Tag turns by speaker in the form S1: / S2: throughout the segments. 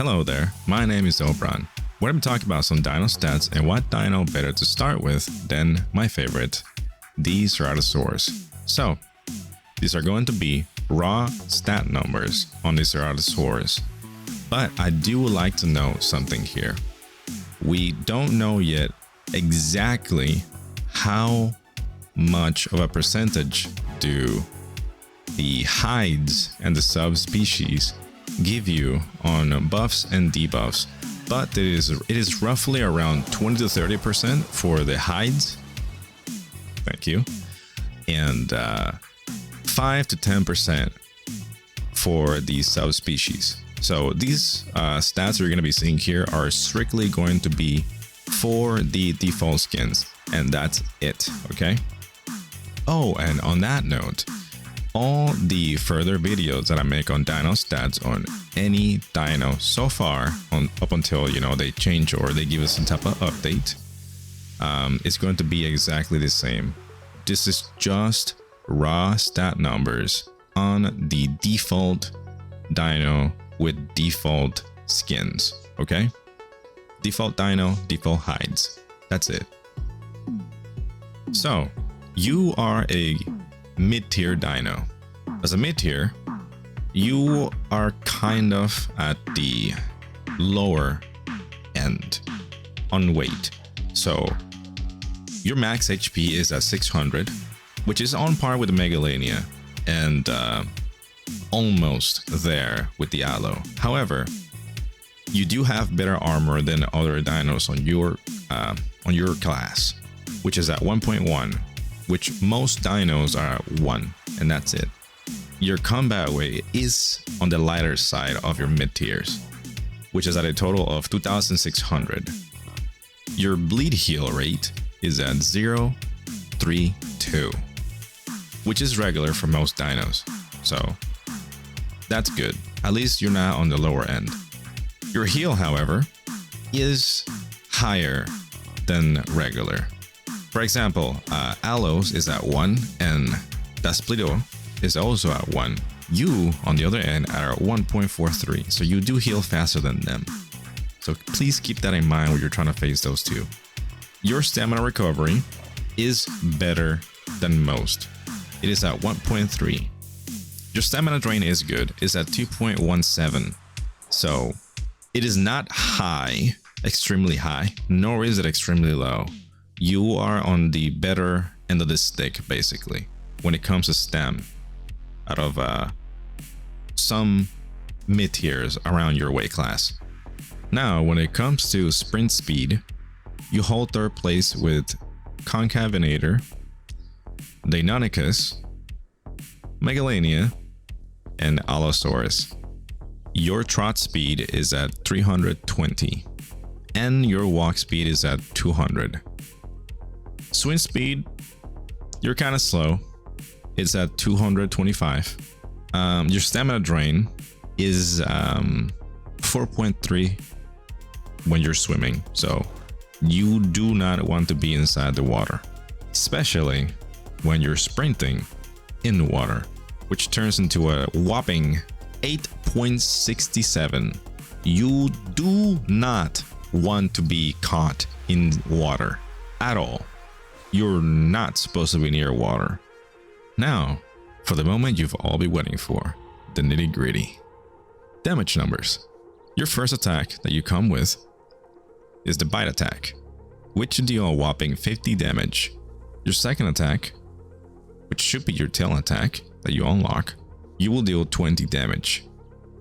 S1: Hello there, my name is Obran. We're going to talk about some dino stats and what dino better to start with than my favorite, the Ceratosaurus. So, these are going to be raw stat numbers on the Ceratosaurus. But I do like to know something here. We don't know yet exactly how much of a percentage do the hides and the subspecies give you on buffs and debuffs, but it is roughly around 20 to 30% for the hides. Thank you. And 5 to 10% for the subspecies. So these stats you're going to be seeing here are strictly going to be for the default skins, and that's it. Okay. Oh, and on that note, all the further videos that I make on dino stats on any dino so far, up until they change or they give us some type of update, it's going to be exactly the same. This is just raw stat numbers on the default dino with default skins. Okay, default dino, default hides. That's it. So you are a mid-tier dino. As a mid-tier, you are kind of at the lower end on weight. So your max HP is at 600, which is on par with the Megalania and almost there with the Isla. However, you do have better armor than other dinos on your class, which is at 1.1. which most dinos are at 1, and that's it. Your combat weight is on the lighter side of your mid tiers, which is at a total of 2,600. Your bleed heal rate is at 0.32, which is regular for most dinos, so that's good. At least you're not on the lower end. Your heal, however, is higher than regular. For example, Alos is at 1 and Dasplido is also at 1. You, on the other end, are at 1.43, so you do heal faster than them. So please keep that in mind when you're trying to face those two. Your stamina recovery is better than most. It is at 1.3. Your stamina drain is good. It's at 2.17. So it is not high, extremely high, nor is it extremely low. You are on the better end of the stick, basically, when it comes to stam, out of some mid tiers around your weight class. Now, when it comes to sprint speed, you hold third place with Concavenator, Deinonychus, Megalania, and Allosaurus. Your trot speed is at 320, and your walk speed is at 200. Swing speed, you're kind of slow. It's at 225. Your stamina drain is 4.3 when you're swimming. So you do not want to be inside the water, especially when you're sprinting in the water, which turns into a whopping 8.67. You do not want to be caught in water at all. You're not supposed to be near water. Now, for the moment you've all been waiting for, the nitty gritty. Damage numbers. Your first attack that you come with is the bite attack, which should deal a whopping 50 damage. Your second attack, which should be your tail attack that you unlock, you will deal 20 damage.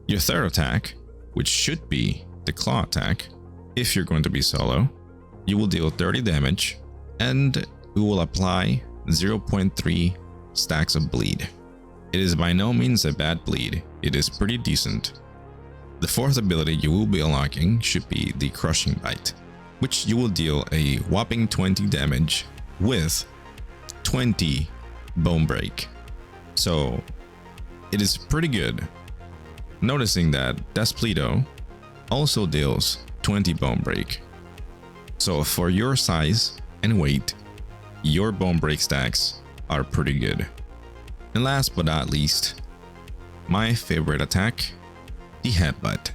S1: Your third attack, which should be the claw attack, if you're going to be solo, you will deal 30 damage, and we will apply 0.3 stacks of bleed. It is by no means a bad bleed, it is pretty decent. The fourth ability you will be unlocking should be the crushing bite, which you will deal a whopping 20 damage with 20 bone break. So it is pretty good. Noticing that Dasplido also deals 20 bone break. So for your size and weight, your bone break stacks are pretty good. And last but not least, my favorite attack, the headbutt.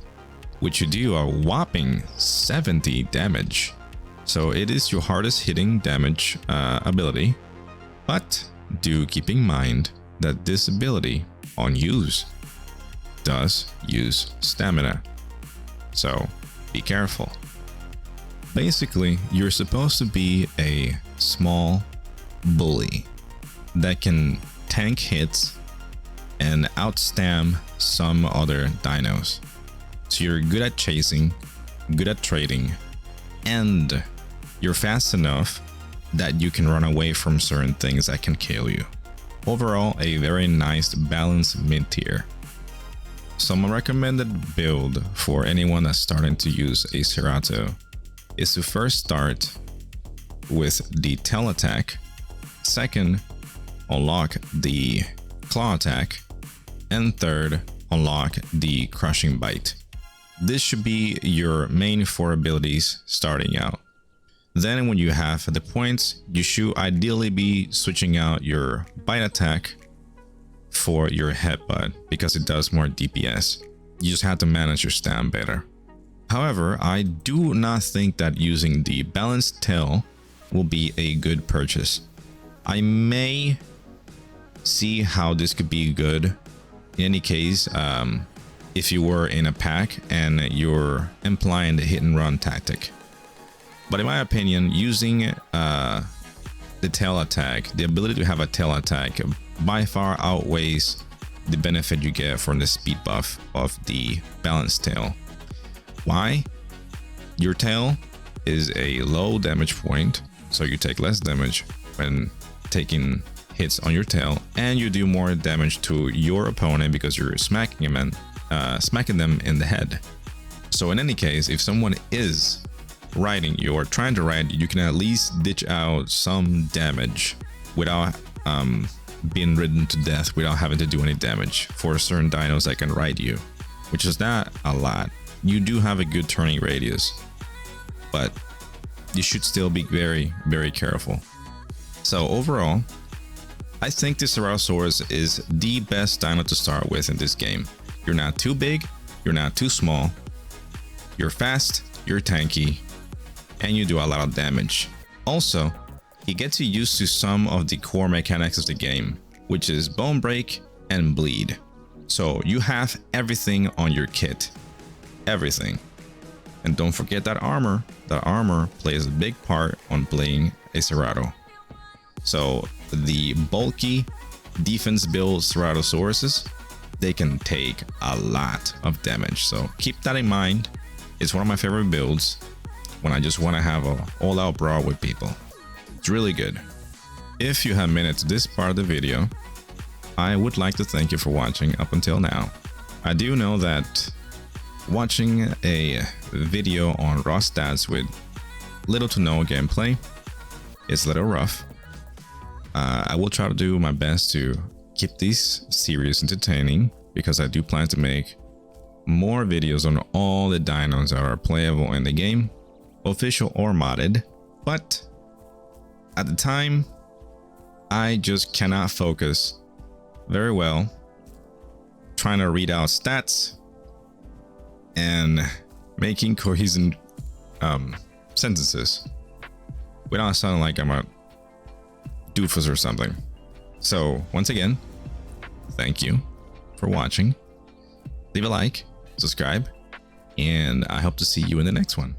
S1: which you do a whopping 70 damage. So it is your hardest hitting damage ability, but do keep in mind that this ability on use does use stamina, so be careful. Basically, you're supposed to be a small bully that can tank hits and outstam some other dinos. So you're good at chasing, good at trading, and you're fast enough that you can run away from certain things that can kill you. Overall, a very nice balanced mid-tier. So my recommended build for anyone that's starting to use a Cerato is to first start with the tail attack, second unlock the claw attack, and third unlock the crushing bite. This should be your main 4 abilities starting out. Then when you have the points, you should ideally be switching out your bite attack for your headbutt because it does more DPS. You just have to manage your stam better. However, I do not think that using the balanced tail will be a good purchase. I may see how this could be good in any case if you were in a pack and you're implying the hit and run tactic. But in my opinion, using the tail attack, the ability to have a tail attack by far outweighs the benefit you get from the speed buff of the balanced tail. Why? Your tail is a low damage point, so you take less damage when taking hits on your tail, and you do more damage to your opponent because you're smacking them in the head. So in any case, if someone is riding you or trying to ride you, you can at least ditch out some damage without being ridden to death, without having to do any damage for certain dinos that can ride you, which is not a lot. You do have a good turning radius, but you should still be very, very careful. So overall, I think the Ceratosaurus is the best dino to start with in this game. You're not too big, you're not too small, you're fast, you're tanky, and you do a lot of damage. Also, it gets you used to some of the core mechanics of the game, which is bone break and bleed. So you have everything on your kit. Everything. And don't forget that armor. That armor plays a big part on playing a Cerato. So the bulky defense build Ceratosauruses, they can take a lot of damage. So keep that in mind. It's one of my favorite builds when I just want to have an all-out brawl with people. It's really good. If you have made it to this part of the video, I would like to thank you for watching up until now. I do know that watching a video on raw stats with little to no gameplay is a little rough. I will try to do my best to keep these series entertaining because I do plan to make more videos on all the dinos that are playable in the game, official or modded. But at the time, I just cannot focus very well trying to read out stats and making cohesive sentences without sounding like I'm a doofus or something. So once again, thank you for watching. Leave a like, subscribe, and I hope to see you in the next one.